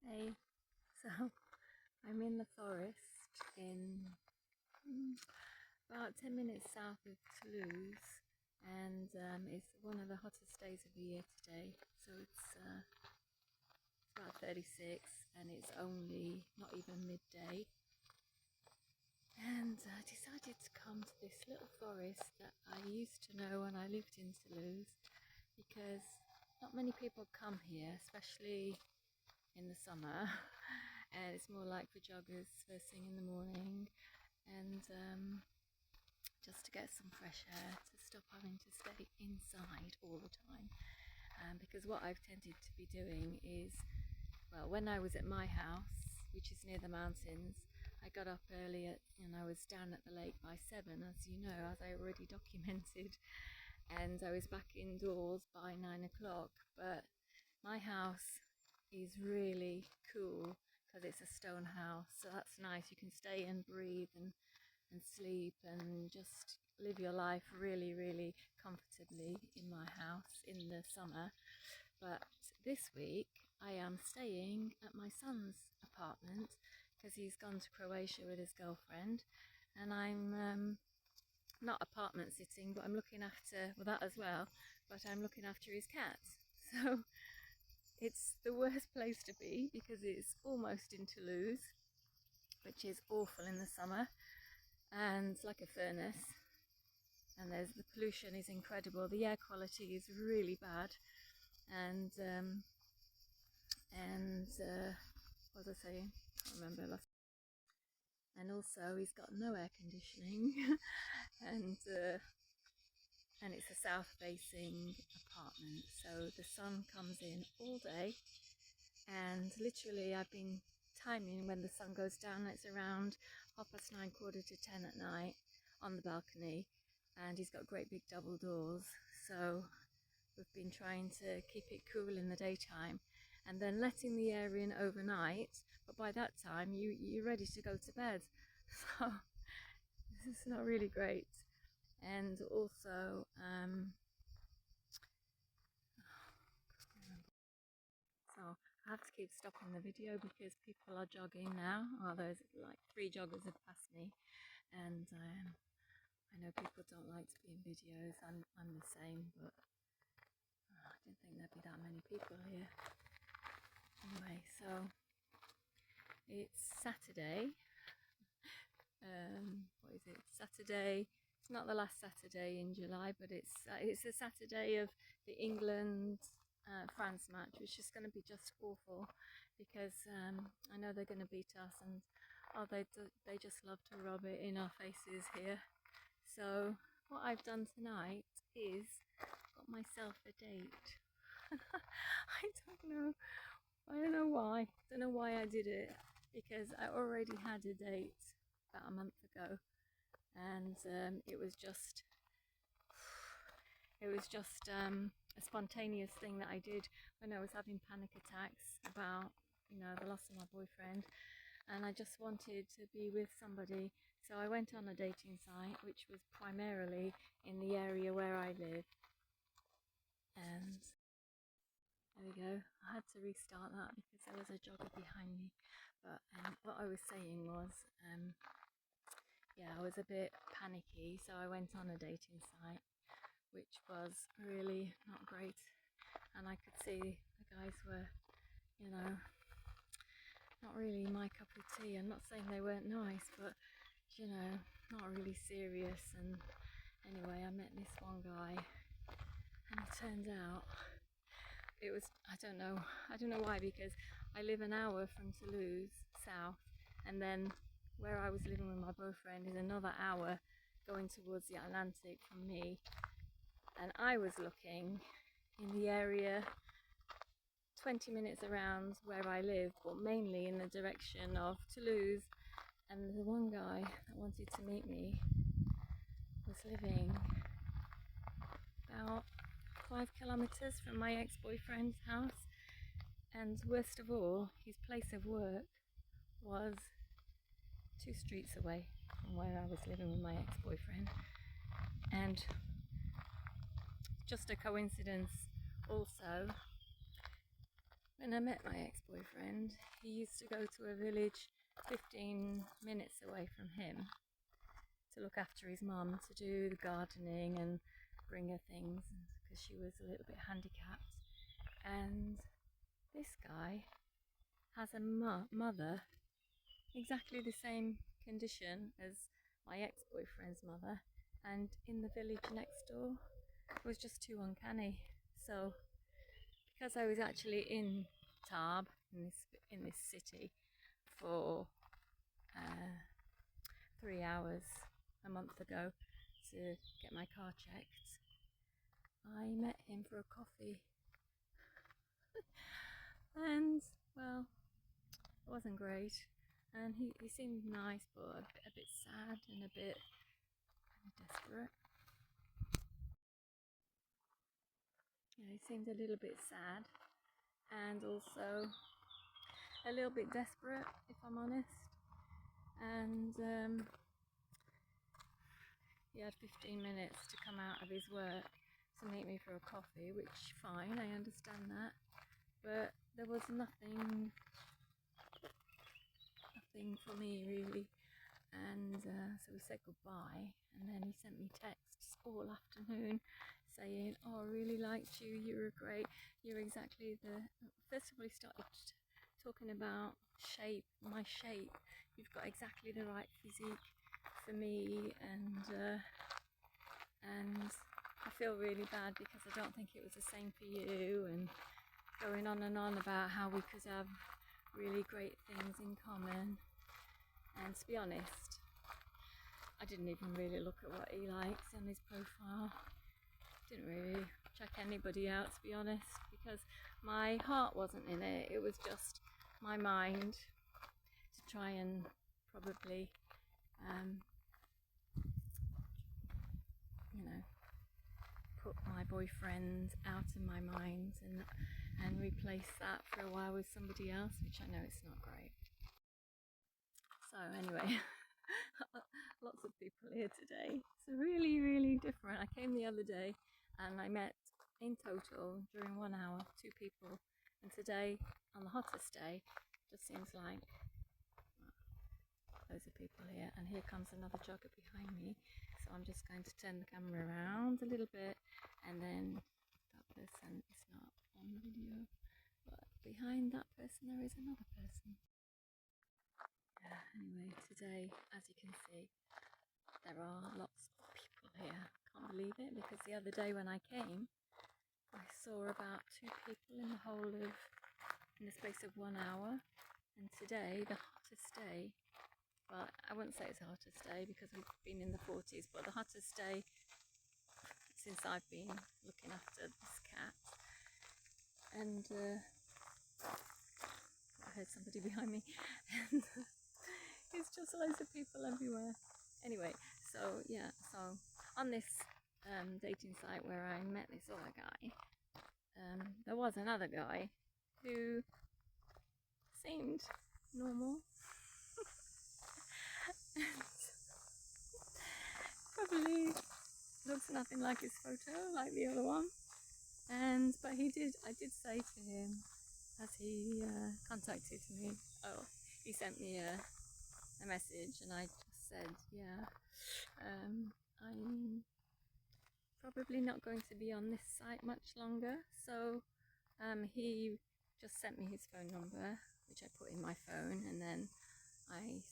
Hey, so I'm in the forest in about 10 minutes south of Toulouse, and it's one of the hottest days of the year today. So it's about 36, and it's only not even midday. And I decided to come to this little forest that I used to know when I lived in Toulouse, because not many people come here, especially in the summer. And it's more like for joggers first thing in the morning, and just to get some fresh air, to stop having to stay inside all the time. Because what I've tended to be doing is, well, when I was at my house, which is near the mountains, I got up early and I was down at the lake by 7, as you know, as I already documented, and I was back indoors by 9 o'clock. But my house is really cool because it's a stone house, so that's nice. You can stay and breathe and sleep and just live your life really comfortably in my house in the summer. But this week I am staying at my son's apartment because he's gone to Croatia with his girlfriend, and I'm not apartment sitting, but I'm looking after, well, that as well, but I'm looking after his cats. So it's the worst place to be because it's almost in Toulouse, which is awful in the summer, and like a furnace. And the pollution is incredible. The air quality is really bad, and what was I saying? I can't remember. And also, he's got no air conditioning, and it's a south-facing apartment, so the sun comes in all day. And literally I've been timing when the sun goes down. It's around 9:30, 10 at night on the balcony, and he's got great big double doors, so we've been trying to keep it cool in the daytime and then letting the air in overnight, but by that time you're ready to go to bed. So this is not really great. And also so I have to keep stopping the video because people are jogging now. Well, there's like 3 joggers have passed me, and I know people don't like to be in videos. I'm the same, but I didn't think there'd be that many people here. Anyway, so it's Saturday. What is it? Saturday. It's not the last Saturday in July, but it's the Saturday of the England France match, which is going to be just awful because I know they're going to beat us, and they just love to rub it in our faces here. So what I've done tonight is got myself a date. I don't know why. I don't know why I did it, because I already had a date about a month ago, and it was just a spontaneous thing that I did when I was having panic attacks about, the loss of my boyfriend, and I just wanted to be with somebody. So I went on a dating site, which was primarily in the area where I live, and there we go. I had to restart that because there was a jogger behind me. But what I was saying was, yeah, I was a bit panicky, so I went on a dating site, which was really not great. And I could see the guys were, not really my cup of tea. I'm not saying they weren't nice, but, not really serious. And anyway, I met this one guy, and it turns out it was, I don't know why, because I live an hour from Toulouse south, and then where I was living with my boyfriend is another hour going towards the Atlantic from me, and I was looking in the area 20 minutes around where I live, but mainly in the direction of Toulouse. And the one guy that wanted to meet me was living about 5 kilometers from my ex-boyfriend's house, and worst of all, his place of work was 2 streets away from where I was living with my ex-boyfriend. And just a coincidence also, When I met my ex-boyfriend, he used to go to a village 15 minutes away from him to look after his mum, to do the gardening and bring her things because she was a little bit handicapped. And this guy has a mother exactly the same condition as my ex-boyfriend's mother, and in the village next door was just too uncanny. So because I was actually in Tarbes, in this city, for 3 hours a month ago to get my car checked, I met him for a coffee. And well, it wasn't great, and he seemed nice but a bit sad and a bit kind of desperate. Yeah, he seemed a little bit sad and also a little bit desperate, if I'm honest. And he had 15 minutes to come out of his work to meet me for a coffee, which fine, I understand that, but there was nothing for me really. And so we said goodbye, and then he sent me texts all afternoon saying, oh, I really liked you, you were great, you're exactly the... First of all, he started talking about my shape, you've got exactly the right physique for me, and I feel really bad because I don't think it was the same for you, and going on and on about how we could have really great things in common. And to be honest, I didn't even really look at what he likes on his profile. Didn't really check anybody out, to be honest, because my heart wasn't in it. It was just my mind to try and probably, put my boyfriend out of my mind and replace that for a while with somebody else, which I know it's not great. So anyway, lots of people here today. It's really, really different. I came the other day and I met in total during 1 hour 2 people, and today on the hottest day just seems like loads of people here. And here comes another jogger behind me, so I'm just going to turn the camera around a little bit, and then that person is not on the video, but behind that person there is another person. Anyway, today, as you can see, there are lots of people here. Can't believe it, because the other day when I came, I saw about 2 people in the space of 1 hour. And today, the hottest day, well, I wouldn't say it's the hottest day because we've been in the 40s, but the hottest day since I've been looking after this cat. And I heard somebody behind me, and it's just loads of people everywhere. Anyway, so yeah, so on this dating site where I met this other guy, there was another guy who seemed normal. Probably looks nothing like his photo, like the other one. But I did say to him as he contacted me, he sent me a message, and I just said, yeah, I'm probably not going to be on this site much longer. So he just sent me his phone number, which I put in my phone, and then I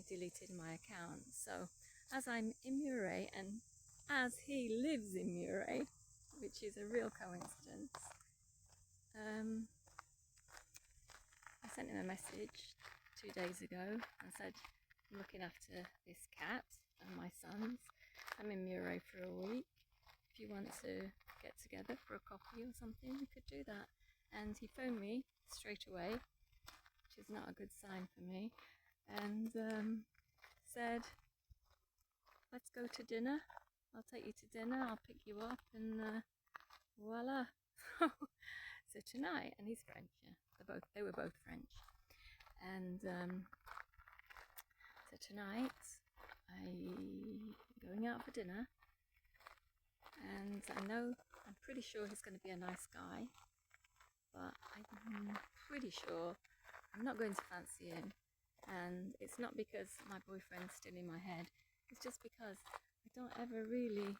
deleted my account. So as I'm in Murray, and as he lives in Murray, which is a real coincidence, I sent him a message 2 days ago and said, I'm looking after this cat and my sons. I'm in Murray for a week. If you want to get together for a coffee or something, we could do that. And he phoned me straight away, which is not a good sign for me, and said, let's go to dinner. I'll take you to dinner, I'll pick you up, and voila. So tonight, and he's French, yeah, they were both French, and so tonight I'm going out for dinner, and I'm pretty sure he's going to be a nice guy, but pretty sure I'm not going to fancy him. And it's not because my boyfriend's still in my head, it's just because I don't ever really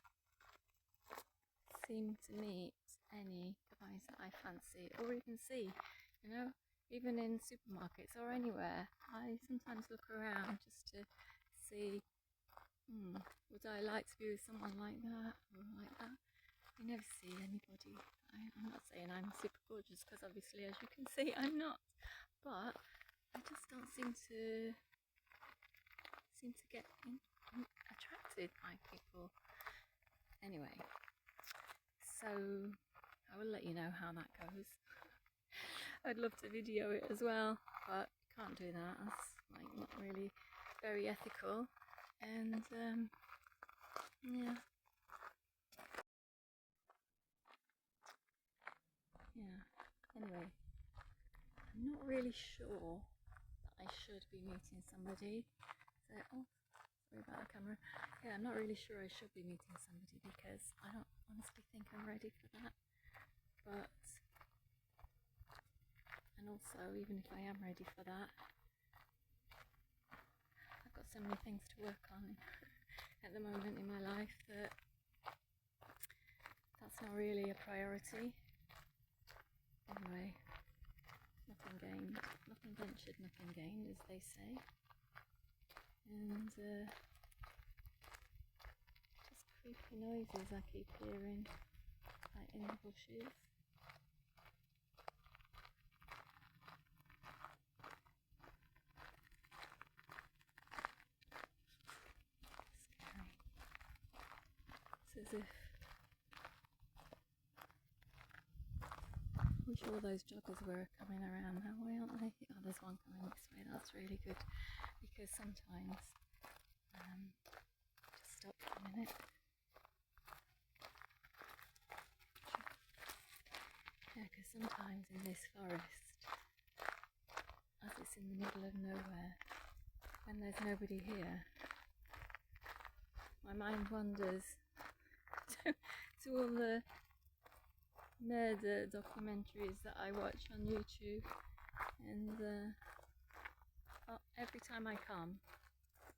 seem to meet any guys that I fancy or even see, you know, even in supermarkets or anywhere. I sometimes look around just to see, would I like to be with someone like that or like that? I never see anybody. I'm not saying I'm super gorgeous, because obviously, as you can see, I'm not, but I just don't seem to get attracted by people. Anyway, so I will let you know how that goes. I'd love to video it as well, but can't do that. That's like not really very ethical. And yeah. Anyway, I'm not really sure that I should be meeting somebody. So, sorry about the camera. Yeah, I'm not really sure I should be meeting somebody, because I don't honestly think I'm ready for that. But, and also, even if I am ready for that, I've got so many things to work on at the moment in my life that that's not really a priority. Anyway, nothing gained, nothing ventured, nothing gained, as they say. And just creepy noises I keep hearing, like in the bushes. Scary. It's as if, I wish all those joggers were coming around that way, aren't they? Oh, there's one coming this way. That's really good, because sometimes, just stop for a minute. Yeah, because sometimes in this forest, as it's in the middle of nowhere, when there's nobody here, my mind wanders to all the murder documentaries that I watch on YouTube, and every time I come,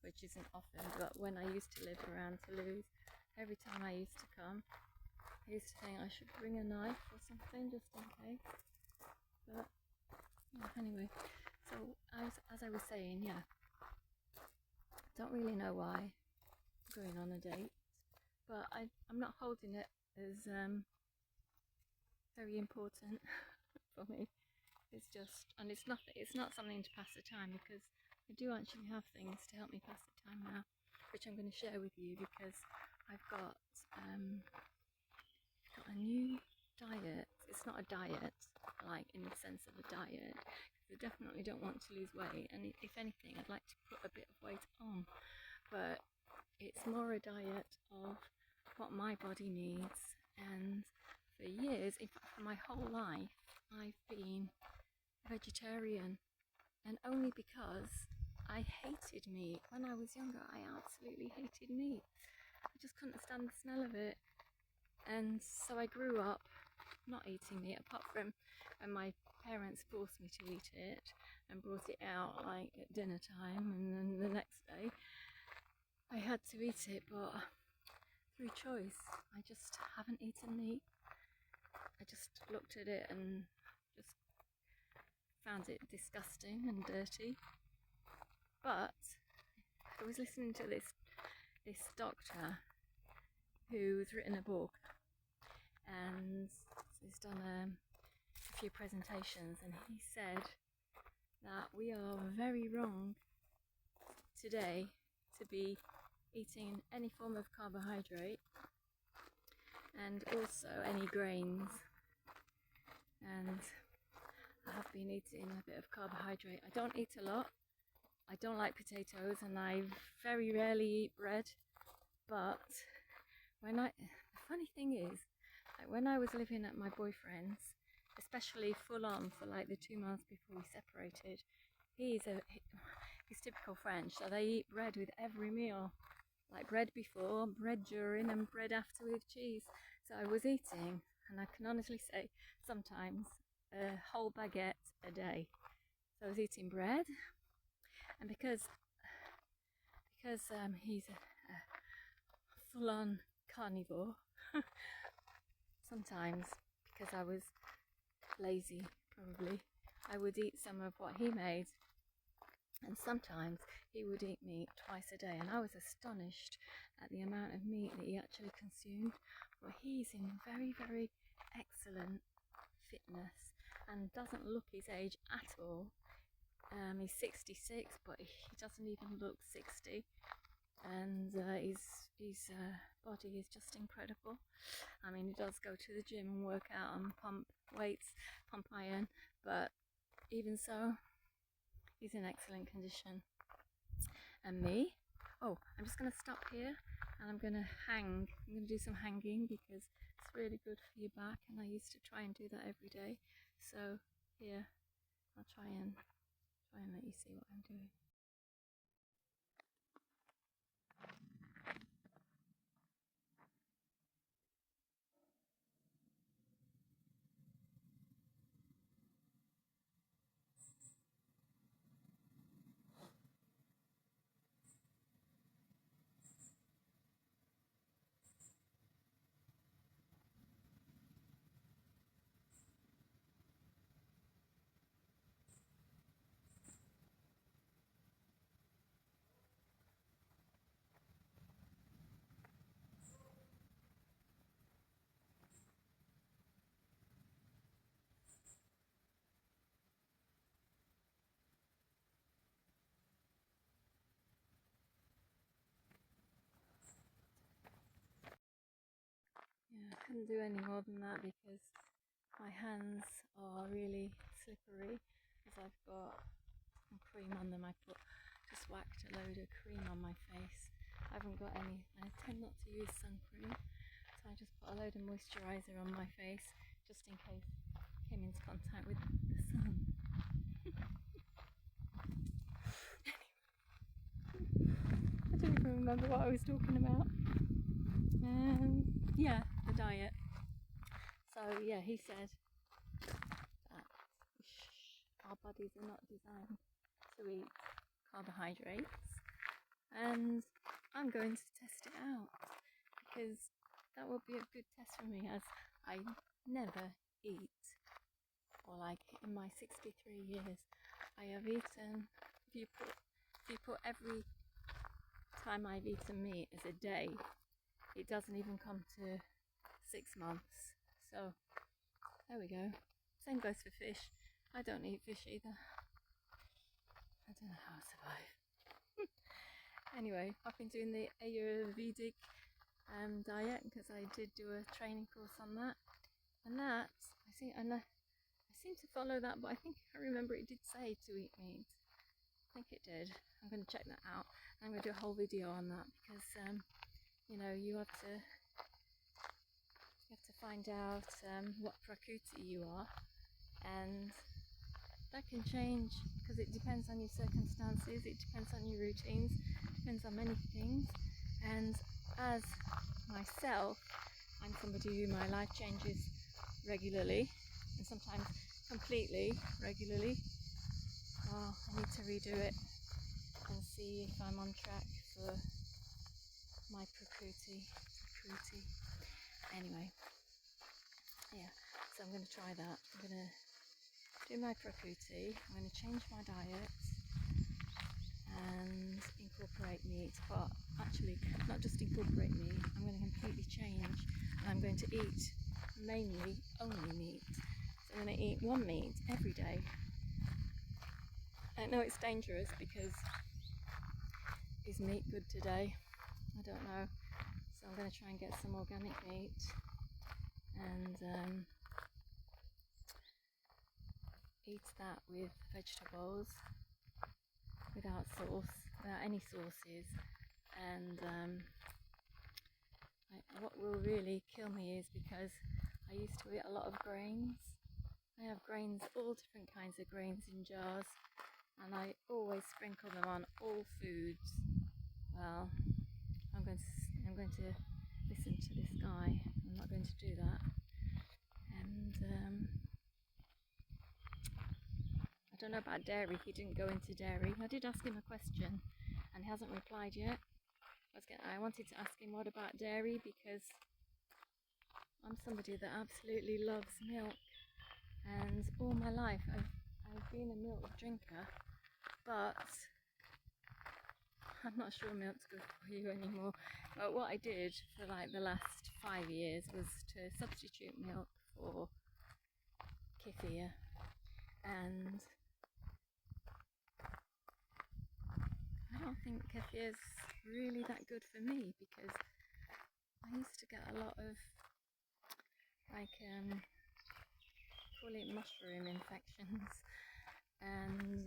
which isn't often, but when I used to live around Toulouse, every time I used to come, I used to think I should bring a knife or something just in case. But yeah, anyway, so as I was saying, yeah, don't really know why I'm going on a date, but I'm not holding it as very important for me. It's just, and it's not something to pass the time, because I do actually have things to help me pass the time now, which I'm going to share with you, because I've got a new diet. It's not a diet, like in the sense of a diet, because I definitely don't want to lose weight, and if anything, I'd like to put a bit of weight on, but it's more a diet of what my body needs. And for years, in fact for my whole life, I've been vegetarian, and only because I hated meat. When I was younger, I absolutely hated meat. I just couldn't stand the smell of it, and so I grew up not eating meat, apart from when my parents forced me to eat it and brought it out like at dinner time, and then the next day I had to eat it, but through choice. I just haven't eaten meat. I just looked at it and just found it disgusting and dirty. But I was listening to this doctor who's written a book, and he's done a few presentations, and he said that we are very wrong today to be eating any form of carbohydrate, and also any grains. And I have been eating a bit of carbohydrate. I don't eat a lot. I don't like potatoes, and I very rarely eat bread. But the funny thing is, like when I was living at my boyfriend's, especially full on for like the 2 months before we separated, he's typical French, so they eat bread with every meal, like bread before, bread during, and bread after with cheese. So I was eating, and I can honestly say sometimes a whole baguette a day. So I was eating bread, and because he's a full-on carnivore, sometimes because I was lazy, probably, I would eat some of what he made, and sometimes he would eat meat twice a day, and I was astonished at the amount of meat that he actually consumed. But he's in very, very excellent fitness and doesn't look his age at all. He's 66, but he doesn't even look 60, and his body is just incredible. I mean, he does go to the gym and work out and pump weights, pump iron, but even so, he's in excellent condition. And me, oh, I'm just going to stop here, and I'm going to do some hanging, because it's really good for your back, and I used to try and do that every day. So here, I'll try and let you see what I'm doing. Yeah, I couldn't do any more than that because my hands are really slippery, because I've got some cream on them. I just whacked a load of cream on my face. I haven't got any. I tend not to use sun cream, so I just put a load of moisturiser on my face just in case I came into contact with the sun. I don't even remember what I was talking about. Yeah, the diet. So yeah, he said that our bodies are not designed to eat carbohydrates, and I'm going to test it out, because that will be a good test for me, as I never eat, or like in my 63 years, I have eaten, if you put every time I've eaten meat as a day, it doesn't even come to 6 months. So there we go. Same goes for fish. I don't eat fish either. I don't know how I survive. Anyway, I've been doing the Ayurvedic diet, because I did do a training course on that, and I seem to follow that, but I remember it did say to eat meat. I think it did. I'm going to check that out. I'm going to do a whole video on that, because you have to find out what prakriti you are, and that can change because it depends on your circumstances, it depends on your routines, it depends on many things. And as myself, I'm somebody who my life changes regularly, and sometimes completely regularly. Oh, I need to redo it and see if I'm on track for my prakriti. Anyway, yeah, so I'm going to try that. I'm going to do my prakriti, I'm going to change my diet and incorporate meat, but actually not just incorporate meat, I'm going to completely change, and I'm going to eat mainly only meat. So I'm going to eat one meat every day. I know it's dangerous, because is meat good today? I don't know. So I'm going to try and get some organic meat, and eat that with vegetables, without any sauces. And what will really kill me is because I used to eat a lot of grains. I have grains, all different kinds of grains in jars, and I always sprinkle them on all foods. Well, I'm going to listen to this guy. I'm not going to do that. And don't know about dairy. He didn't go into dairy. I did ask him a question and he hasn't replied yet. I wanted to ask him what about dairy, because I'm somebody that absolutely loves milk, and all my life I've been a milk drinker, but I'm not sure milk's good for you anymore. But what I did for like the last 5 years was to substitute milk for kefir, and I don't think kefir's really that good for me, because I used to get a lot of like call it mushroom infections, and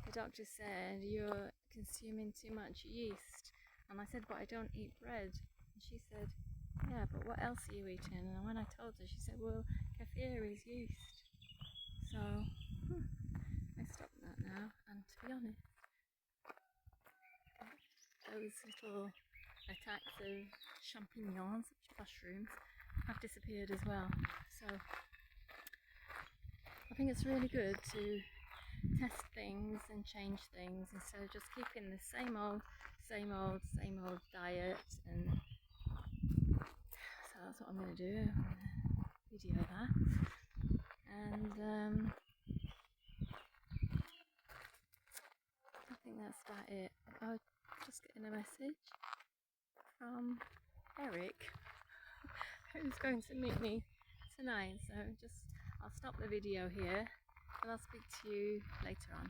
the doctor said you're consuming too much yeast, and I said, but I don't eat bread, and she said, yeah, but what else are you eating? And when I told her, she said, well, kefir is yeast. So I stopped that now, and to be honest, those little attacks of champignons, mushrooms, have disappeared as well. So I think it's really good to test things and change things instead of just keeping the same old diet. And so that's what I'm going to do. I'm going to video that, and I think that's about it. I was just getting a message from Eric, who's going to meet me tonight. So I'll stop the video here, and I'll speak to you later on.